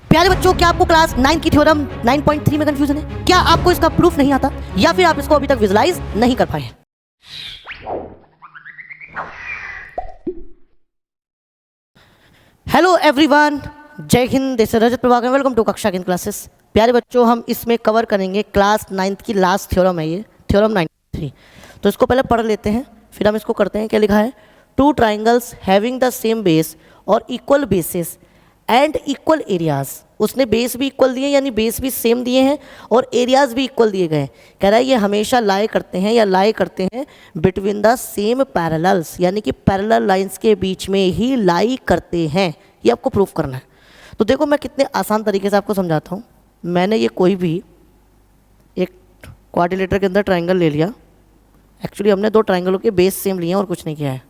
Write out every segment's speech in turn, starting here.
प्यारे बच्चों, क्या आपको क्लास 9 की थ्योरम 9.3 में कंफ्यूजन है? क्या आपको इसका प्रूफ नहीं आता, या फिर आप इसको अभी तक विजुलाइज नहीं कर पाए? हेलो एवरीवन, जय हिंद। This is Rajat Prabhakar, welcome to कक्षा की क्लासेस। प्यारे बच्चों, हम इसमें कवर करेंगे क्लास 9 की लास्ट थ्योरम है, ये थ्योरम 93। तो इसको पहले पढ़ लेते हैं, फिर हम इसको करते हैं। क्या लिखा है? Two triangles having the same base और equal bases and equal areas. उसने बेस भी इक्वल दिए, यानी बेस भी सेम दिए हैं और एरियाज भी इक्वल दिए गए हैं। कह रहा है ये हमेशा लाई करते हैं या लाई करते हैं बिटवीन द सेम पैरेलल्स, यानी कि पैरेलल लाइंस के बीच में ही लाई करते हैं। ये आपको प्रूफ करना है। तो देखो, मैं कितने आसान तरीके से आपको समझाता हूँ। मैंने ये कोई भी एक क्वाड्रिलेटरल के अंदर ट्राइंगल ले लिया। एक्चुअली हमने दो ट्राइंगलों के बेस सेम लिए हैं और कुछ नहीं किया है।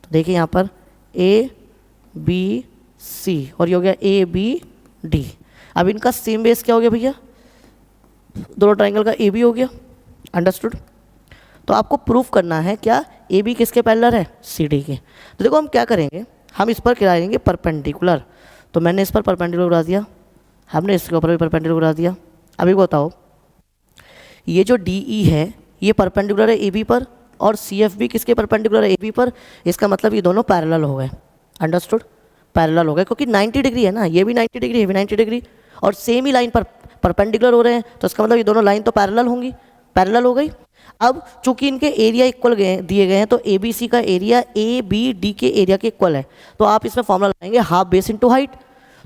तो देखिए यहाँ पर ए बी सी और ये हो गया ए बी डी। अब इनका सेम बेस क्या हो गया भैया? दोनों ट्राइंगल का ए बी हो गया। अंडरस्टूड? तो आपको प्रूफ करना है क्या ए बी किसके पैरेलल है? सी डी के। तो देखो हम क्या करेंगे, हम इस पर गिराएंगे परपेंडिकुलर। तो मैंने इस पर परपेंडिकुलर गिरा दिया, हमने इसके ऊपर भी परपेंडिकुलर गिरा दिया। अभी बताओ, ये जो डी ई है ये परपेंडिकुलर है ए बी पर, और सी एफ भी किसके परपेंडिकुलर है? ए बी पर। इसका मतलब ये दोनों पैरेलल हो गए। अंडरस्टूड? पैरेलल हो गए, क्योंकि 90 डिग्री है ना, ये भी 90 डिग्री, ये भी 90 डिग्री, और सेम ही लाइन पर परपेंडिकुलर हो रहे हैं। तो इसका मतलब ये दोनों लाइन तो पैरेलल होंगी, पैरेलल हो गई। अब चूंकि इनके एरिया इक्वल दिए गए हैं, तो ए बी सी का एरिया ए बी डी के एरिया के इक्वल है। तो आप इसमें फॉर्मूला लगाएंगे हाफ बेस इंटू हाइट।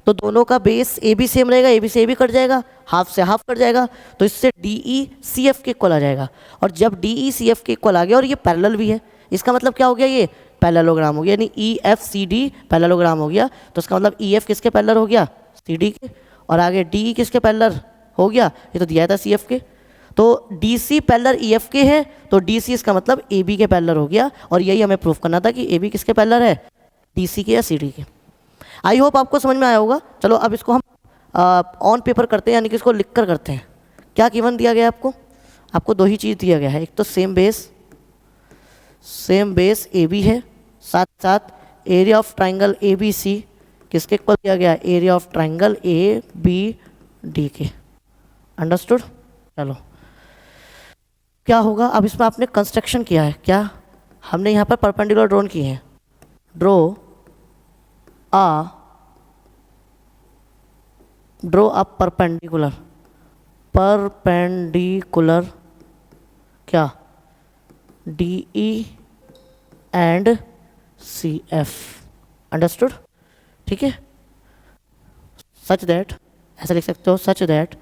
तो दोनों का बेस ए बी सेम रहेगा, ए बी से ए बी कट जाएगा, हाफ से हाफ कट जाएगा, तो इससे डी ई सी एफ के इक्वल आ जाएगा। और जब डी ई सी एफ के इक्वल आ गया और ये पैरेलल भी है, इसका मतलब क्या हो गया? ये पैरेललोग्राम हो गया, यानी E F C D parallelogram हो गया। तो इसका मतलब ई एफ किसके पैरेलल हो गया? सी डी के। और आगे डी ई किसके पैरेलल हो गया? ये तो दिया था सी एफ के। तो D C parallel E F के है, तो डी सी इसका मतलब ए बी के पैरेलल हो गया। और यही हमें प्रूफ करना था कि ए बी किसके पैरेलल है? डी सी के या सी डी के। आई होप आपको समझ में आया होगा। चलो अब इसको हम ऑन पेपर करते हैं, यानी कि इसको लिख कर करते हैं। क्या गिवन दिया गया है आपको? आपको दो ही चीज़ दिया गया है, एक तो सेम बेस ए बी है, साथ साथ area of triangle A B C किसके इक्वल दिया गया है? Area of triangle A B D के। अंडरस्टूड? चलो क्या होगा अब इसमें? आपने कंस्ट्रक्शन किया है, क्या हमने यहाँ पर परपेंडिकुलर ड्रॉन किए हैं। ड्रॉ अ परपेंडिकुलर क्या? D E and C F. Understood? ठीक है। सच दैट, ऐसा लिख सकते हो, सच दैट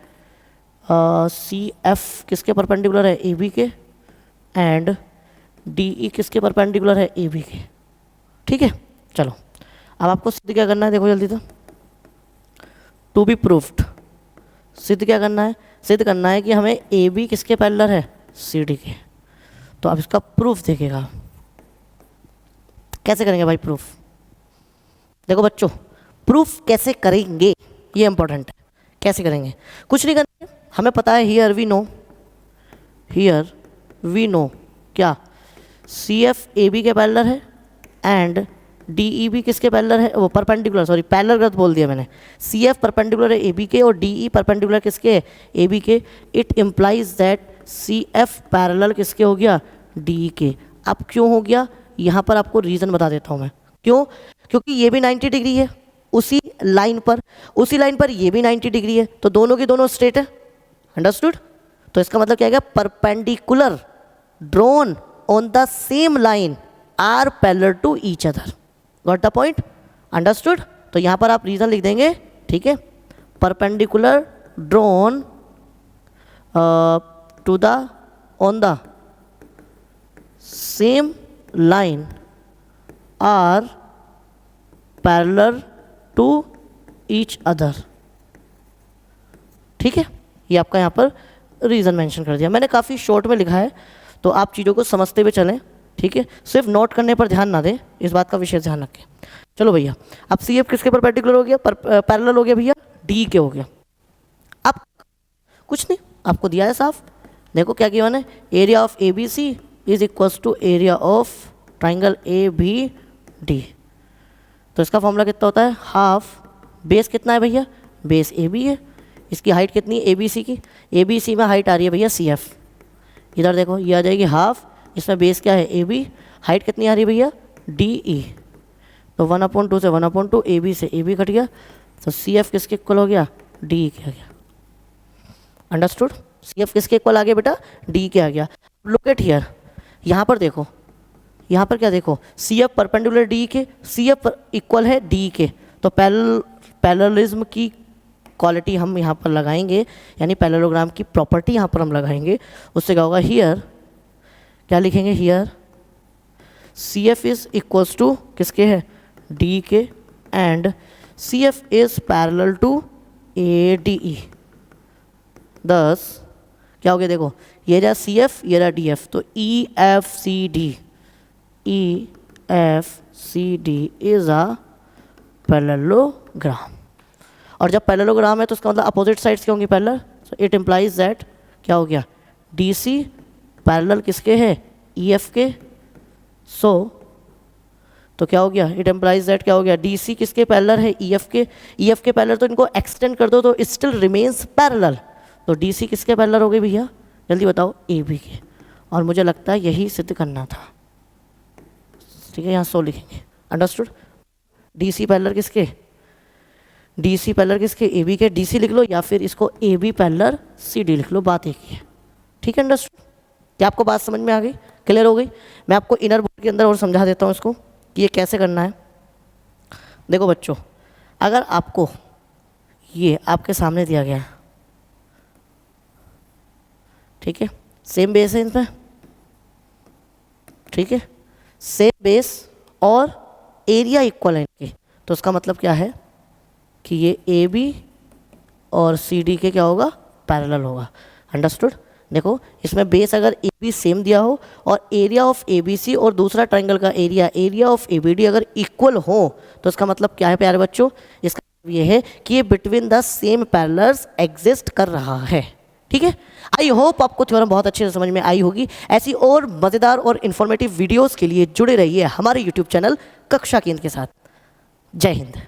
सी एफ किसके परपेंडिकुलर है? ए बी के, एंड डी ई किसके परपेंडिकुलर है? ए बी के। ठीक है। चलो अब आपको सिद्ध क्या करना है, देखो जल्दी से। टू बी प्रूफ्ड, सिद्ध क्या करना है? सिद्ध करना है कि हमें ए बी किसके पैरेलल है? सी डी के। तो अब इसका प्रूफ देखेगा। कैसे करेंगे भाई प्रूफ? देखो बच्चों, प्रूफ कैसे करेंगे ये इंपॉर्टेंट है। कैसे करेंगे? कुछ नहीं करेंगे, हमें पता है हियर वी नो क्या? सी एफ ए बी के पैरेलल है एंड डी ई बी किसके पैरेलल है? वो परपेंडिकुलर, सॉरी पैरेलल गलत बोल दिया मैंने। सी एफ परपेंडिकुलर है ए बी के और डी ई परपेंडिकुलर किसके? ए बी के। It implies that C F parallel किसके हो गया? डी ई के। अब क्यों हो गया? यहाँ पर आपको रीज़न बता देता हूँ मैं क्यों। क्योंकि ये भी 90 डिग्री है उसी लाइन पर ये भी 90 डिग्री है, तो दोनों की दोनों स्ट्रेट है। अंडरस्टूड? तो इसका मतलब क्या है? Perpendicular drawn on the same line are parallel to each other. Got the point? Understood? तो यहाँ पर आप रीज़न लिख देंगे। ठीक है। Perpendicular drawn to the on the same line are parallel to each other. ठीक है। ये आपका यहाँ पर रीज़न मेंशन कर दिया मैंने, काफ़ी शॉर्ट में लिखा है, तो आप चीज़ों को समझते हुए चलें। ठीक है। सिर्फ नोट करने पर ध्यान ना दें, इस बात का विशेष ध्यान रखें। चलो भैया, अब सी एफ किसके परपेंडिकुलर हो गया? पैरेलल हो गया भैया, डी के हो गया। अब कुछ नहीं, आपको दिया है साफ। देखो क्या किया मैंने, area of A B C is equals to area of triangle A B D. तो इसका फॉर्मूला कितना होता है? हाफ बेस कितना है भैया? बेस ए बी है, इसकी हाइट कितनी है ए बी सी की, ए बी सी में हाइट आ रही है भैया सी एफ, इधर देखो ये आ जाएगी हाफ, इसमें बेस क्या है ए बी, हाइट कितनी आ रही है भैया डी ई, तो 1/2 से 1/2 ए बी से ए बी कट गया, तो सी एफ किसके इक्वल हो गया डी ई के आ गया। अंडरस्टूड? सी एफ किसके इक्वल आ गया बेटा डी के आ गया। लुक एट हियर, यहाँ पर देखो, यहाँ पर क्या देखो सी एफ परपेंडिकुलर डी के, सी एफ इक्वल है डी के, तो पैरेललिज्म की क्वालिटी हम यहाँ पर लगाएंगे, यानी पैरेललोग्राम की प्रॉपर्टी यहाँ पर हम लगाएंगे। उससे क्या होगा हियर क्या लिखेंगे here C F is equals to किसके है डी के, and C F is parallel to A D E. दस क्या हो गया देखो, ये रहा सी एफ ये रहा डी एफ, तो E F C D, E F C D is a parallelogram. और जब पैरेललोग्राम है तो उसका मतलब अपोजिट साइड्स क्या होंगी parallel, so it implies that क्या हो गया डी सी पैरेलल किसके है ई एफ के, सो तो क्या हो गया इट इम्प्लाइज दैट क्या हो गया डी सी किसके पैरेलल है ई एफ के, ई एफ के पैरेलल, तो इनको एक्सटेंड कर दो तो इट स्टिल रिमेन्स पैरेलल, तो डी सी किसके पैरेलल हो गए भैया जल्दी बताओ ए बी के, और मुझे लगता है यही सिद्ध करना था, ठीक है यहाँ 100 लिखेंगे। अंडरस्टूड? डी सी पैरेलल किसके, डी सी पैरेलल किसके ए बी के, डी सी लिख लो या फिर इसको A B parallel C D लिख लो, बात एक ही है, ठीक है। अंडरस्टूड? क्या आपको बात समझ में आ गई, क्लियर हो गई? मैं आपको इनर बोर्ड के अंदर और समझा देता हूँ इसको कि ये कैसे करना है। देखो बच्चों, अगर आपको ये आपके सामने दिया गया है, ठीक है, सेम बेस है इनमें, ठीक है, सेम बेस और एरिया इक्वल है इनके, तो उसका मतलब क्या है कि ये ए बी और सी डी के क्या होगा पैरेलल होगा। अंडरस्टूड? देखो इसमें बेस अगर ए बी सेम दिया हो और area of A B C और दूसरा ट्राइंगल का area of A B D अगर इक्वल हो तो इसका मतलब क्या है प्यारे बच्चों, इसका मतलब ये है कि ये between the same parallels exist कर रहा है, ठीक है। आई होप आपको थ्योरम बहुत अच्छे से समझ में आई होगी। ऐसी और मज़ेदार और इन्फॉर्मेटिव वीडियोस के लिए जुड़े रहिए हमारे यूट्यूब चैनल कक्षा केंद्र के साथ। जय हिंद।